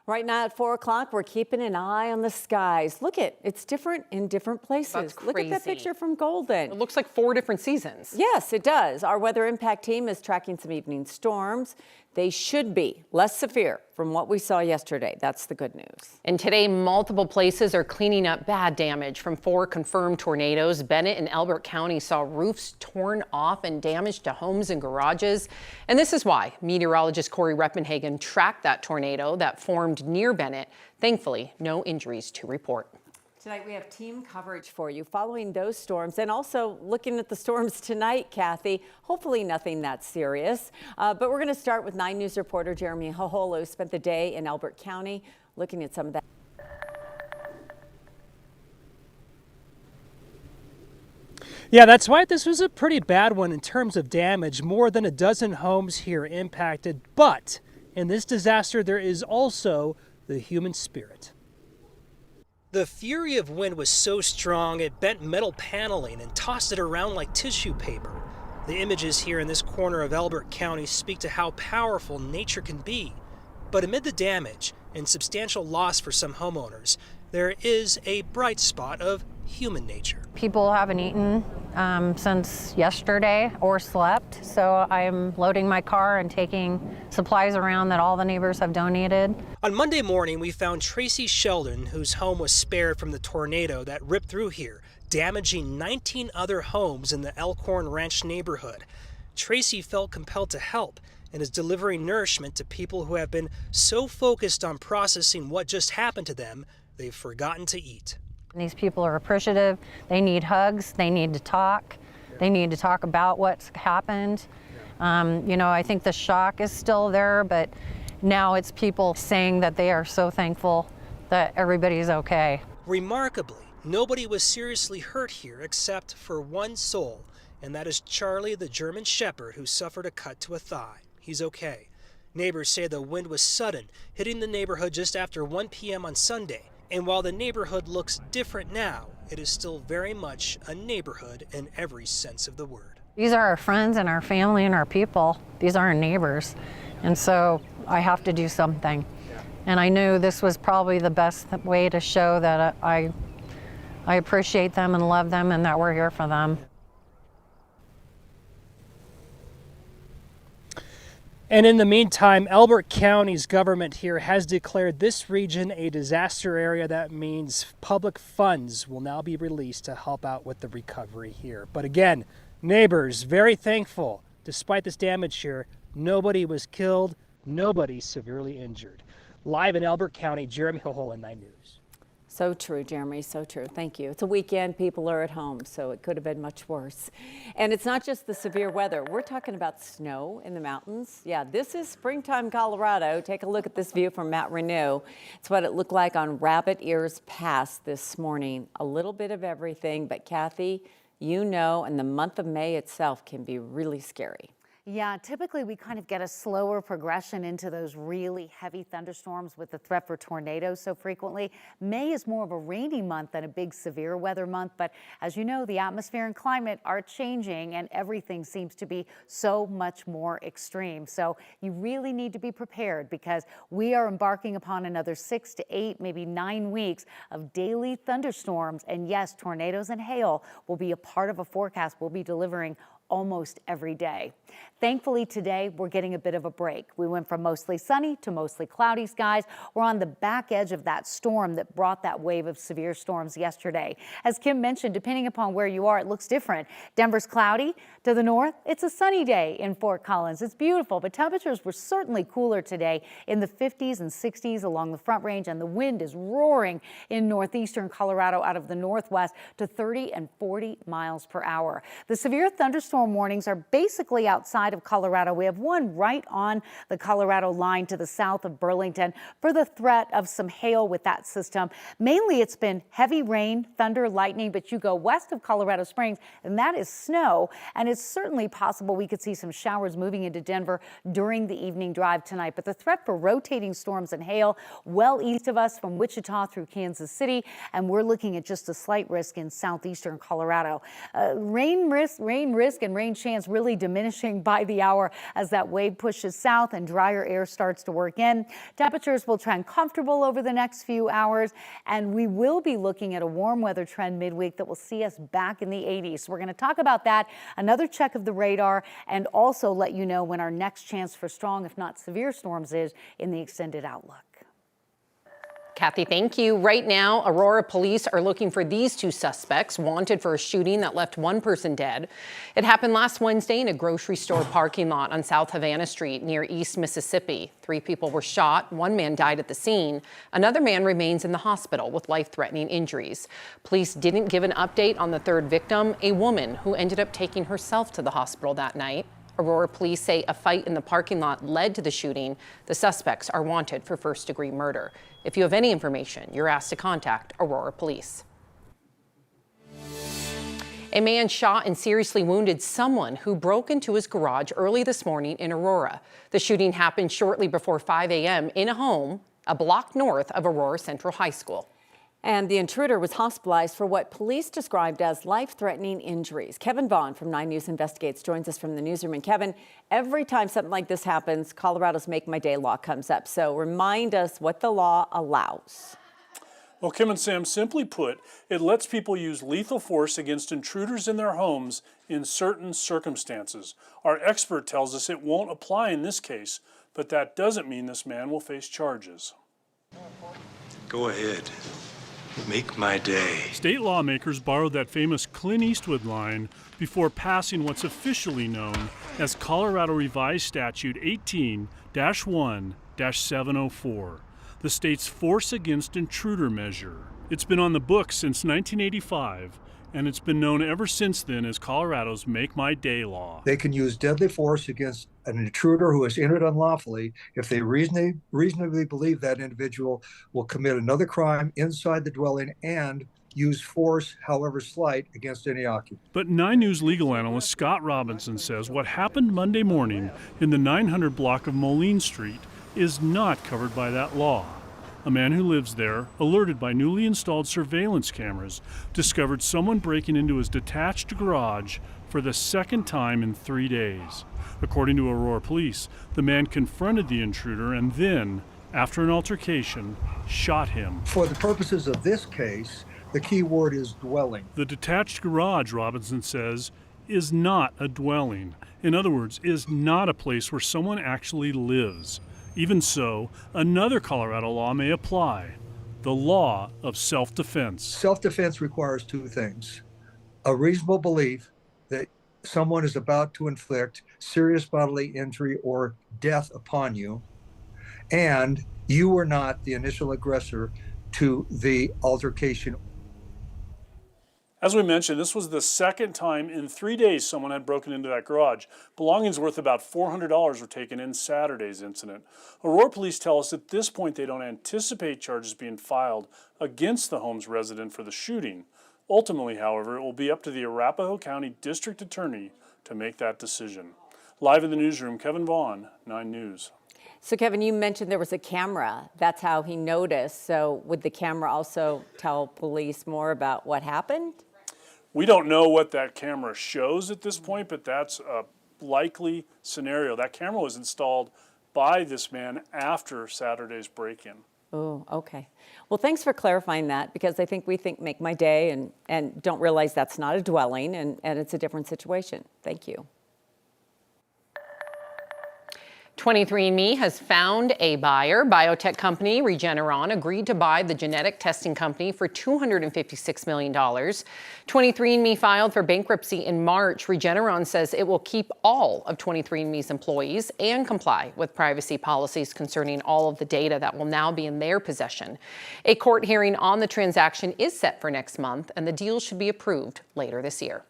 Right now at 4 o'clock, we're keeping an eye on the skies. Look it's different in different places. That's crazy. Look at that picture from Golden. It looks like 4 different seasons. Yes, it does. Our weather impact team is tracking some evening storms. They should be less severe from what we saw yesterday. That's the good news. And today, multiple places are cleaning up bad damage from 4 confirmed tornadoes. Bennett and Elbert County saw roofs torn off and damage to homes and garages. And this is why meteorologist Corey Reppenhagen tracked that tornado that formed near Bennett. Thankfully, no injuries to report. Tonight we have team coverage for you following those storms and also looking at the storms tonight, Kathy. Hopefully nothing that serious. But we're going to start with 9 News reporter Jeremy Hoholo, who spent the day in Elbert County looking at some of that. Yeah, that's right. This was a pretty bad one in terms of damage. More than a dozen homes here impacted. But in this disaster, there is also the human spirit. The fury of wind was so strong it bent metal paneling and tossed it around like tissue paper. The images here in this corner of Elbert County speak to how powerful nature can be. But amid the damage and substantial loss for some homeowners, there is a bright spot of human nature. People haven't eaten since yesterday or slept, so I'm loading my car and taking supplies around that all the neighbors have donated. On Monday morning, we found Tracy Sheldon, whose home was spared from the tornado that ripped through here, damaging 19 other homes in the Elkhorn Ranch neighborhood. Tracy felt compelled to help and is delivering nourishment to people who have been so focused on processing what just happened to them, they've forgotten to eat. These people are appreciative. They need hugs. They need to talk. They need to talk about what's happened. You know, I think the shock is still there, but now it's people saying that they are so thankful that everybody's okay. Remarkably, nobody was seriously hurt here except for one soul, and that is Charlie, the German Shepherd, who suffered a cut to a thigh. He's okay. Neighbors say the wind was sudden, hitting the neighborhood just after 1 p.m. on Sunday. And while the neighborhood looks different now, it is still very much a neighborhood in every sense of the word. These are our friends and our family and our people. These are our neighbors. And so I have to do something. And I knew this was probably the best way to show that I appreciate them and love them and that we're here for them. And in the meantime, Elbert County's government here has declared this region a disaster area. That means public funds will now be released to help out with the recovery here. But again, neighbors very thankful. Despite this damage here, nobody was killed, nobody severely injured. Live in Elbert County, Jeremy Hohol, 9 News. So true, Jeremy, so true. Thank you. It's a weekend, people are at home, so it could have been much worse. And it's not just the severe weather. We're talking about snow in the mountains. Yeah, this is springtime Colorado. Take a look at this view from Mount Renew. It's what it looked like on Rabbit Ears Pass this morning. A little bit of everything, but Kathy, you know, and the month of May itself can be really scary. Yeah, typically we kind of get a slower progression into those really heavy thunderstorms with the threat for tornadoes so frequently. May is more of a rainy month than a big severe weather month, but as you know, the atmosphere and climate are changing and everything seems to be so much more extreme. So you really need to be prepared because we are embarking upon another 6 to 8, maybe 9 weeks of daily thunderstorms. And yes, tornadoes and hail will be a part of a forecast we'll be delivering almost every day. Thankfully today we're getting a bit of a break. We went from mostly sunny to mostly cloudy skies. We're on the back edge of that storm that brought that wave of severe storms yesterday. As Kim mentioned, depending upon where you are, it looks different. Denver's cloudy. To the north, it's a sunny day in Fort Collins. It's beautiful, but temperatures were certainly cooler today in the 50s and 60s along the Front Range, and the wind is roaring in northeastern Colorado out of the northwest to 30 and 40 miles per hour. The severe thunderstorm warnings are basically outside of Colorado. We have one right on the Colorado line to the south of Burlington for the threat of some hail with that system. Mainly it's been heavy rain, thunder, lightning, but you go west of Colorado Springs and that is snow. And it's certainly possible we could see some showers moving into Denver during the evening drive tonight. But the threat for rotating storms and hail well east of us from Wichita through Kansas City. And we're looking at just a slight risk in southeastern Colorado. Rain risk and rain chance really diminishing by the hour as that wave pushes south and drier air starts to work in. Temperatures will trend comfortable over the next few hours, and we will be looking at a warm weather trend midweek that will see us back in the 80s. So we're going to talk about that, another check of the radar, and also let you know when our next chance for strong, if not severe storms is in the extended outlook. Kathy, thank you. Right now, Aurora police are looking for these two suspects wanted for a shooting that left one person dead. It happened last Wednesday in a grocery store parking lot on South Havana Street near East Mississippi. 3 people were shot. 1 man died at the scene. Another man remains in the hospital with life-threatening injuries. Police didn't give an update on the third victim, a woman who ended up taking herself to the hospital that night. Aurora police say a fight in the parking lot led to the shooting. The suspects are wanted for first-degree murder. If you have any information, you're asked to contact Aurora police. A man shot and seriously wounded someone who broke into his garage early this morning in Aurora. The shooting happened shortly before 5 a.m. in a home a block north of Aurora Central High School. And the intruder was hospitalized for what police described as life-threatening injuries. Kevin Vaughn from 9 News Investigates joins us from the newsroom. And Kevin, every time something like this happens, Colorado's Make My Day law comes up. So remind us what the law allows. Well, Kim and Sam, simply put, it lets people use lethal force against intruders in their homes in certain circumstances. Our expert tells us it won't apply in this case, but that doesn't mean this man will face charges. Go ahead. Make my day. State lawmakers borrowed that famous Clint Eastwood line before passing what's officially known as Colorado Revised Statute 18-1-704, the state's force against intruder measure. It's been on the books since 1985, and it's been known ever since then as Colorado's Make My Day law. They can use deadly force against an intruder who has entered unlawfully if they reasonably believe that individual will commit another crime inside the dwelling and use force, however slight, against any occupant. But 9 News legal analyst Scott Robinson says what happened Monday morning in the 900 block of Moline Street is not covered by that law. A man who lives there, alerted by newly installed surveillance cameras, discovered someone breaking into his detached garage for the second time in 3 days. According to Aurora police, the man confronted the intruder and then, after an altercation, shot him. For the purposes of this case, the key word is dwelling. The detached garage, Robinson says, is not a dwelling. In other words, is not a place where someone actually lives. Even so, another Colorado law may apply, the law of self-defense. Self-defense requires 2 things: a reasonable belief that someone is about to inflict serious bodily injury or death upon you, and you were not the initial aggressor to the altercation. As we mentioned, this was the second time in 3 days someone had broken into that garage. Belongings worth about $400 were taken in Saturday's incident. Aurora police tell us at this point they don't anticipate charges being filed against the home's resident for the shooting. Ultimately, however, it will be up to the Arapahoe County District Attorney to make that decision. Live in the newsroom, Kevin Vaughn, 9 News. So Kevin, you mentioned there was a camera. That's how he noticed. So would the camera also tell police more about what happened? We don't know what that camera shows at this point, but that's a likely scenario. That camera was installed by this man after Saturday's break-in. Oh, okay. Well, thanks for clarifying that, because I think we think Make My Day and don't realize that's not a dwelling and it's a different situation. Thank you. 23andMe has found a buyer. Biotech company Regeneron agreed to buy the genetic testing company for $256 million. 23andMe filed for bankruptcy in March. Regeneron says it will keep all of 23andMe's employees and comply with privacy policies concerning all of the data that will now be in their possession. A court hearing on the transaction is set for next month, and the deal should be approved later this year.